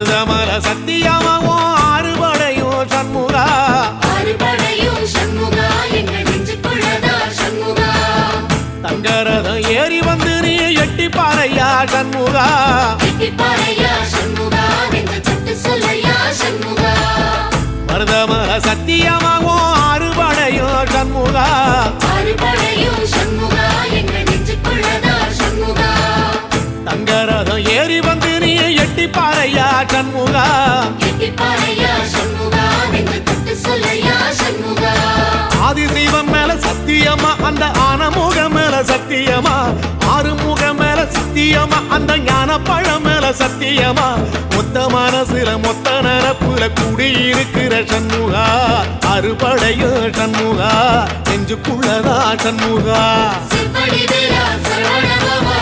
மருதமல சத்தியமாவும் ஆறுபடையும் சண்முகா எங்கள் நெஞ்சுக்குள்ளதா சண்முகா. தங்கரதம் ஏறி வந்து நீ எட்டிப்பாறையா சண்முகா எட்டிப்பாறையா சண்முகா, நெஞ்சு தொட்டு சொல்லையா சண்முகா. மருதமல சத்தியமாவும் ஆறுபடையும் சண்முகா சண்முகா, எங்கள் நெஞ்சுக்குள்ளதா சண்முகா. தங்கரதம் ஏறி வந்து நீ எட்டிப்பாறையா சண்முகா எட்டிப்பாறையா சண்முகா, நெஞ்சு தொட்டு சொல்லையா சண்முகா. ஆதிசைவம் மேல சத்தியமா அந்த ஆனமுகம் மேல சத்தியமா ஆறுமுகம் மேல சத்தியமா அந்த ஞான பழம் மேல சத்தியமா மொத்த மனசுல மொத்த நரப்புல குடியிருக்கிற சண்முகா அறுபடையும் சண்முகா நெஞ்சுக்குள்ளதா சண்முகா சிப்படி வீரா சரவண பவா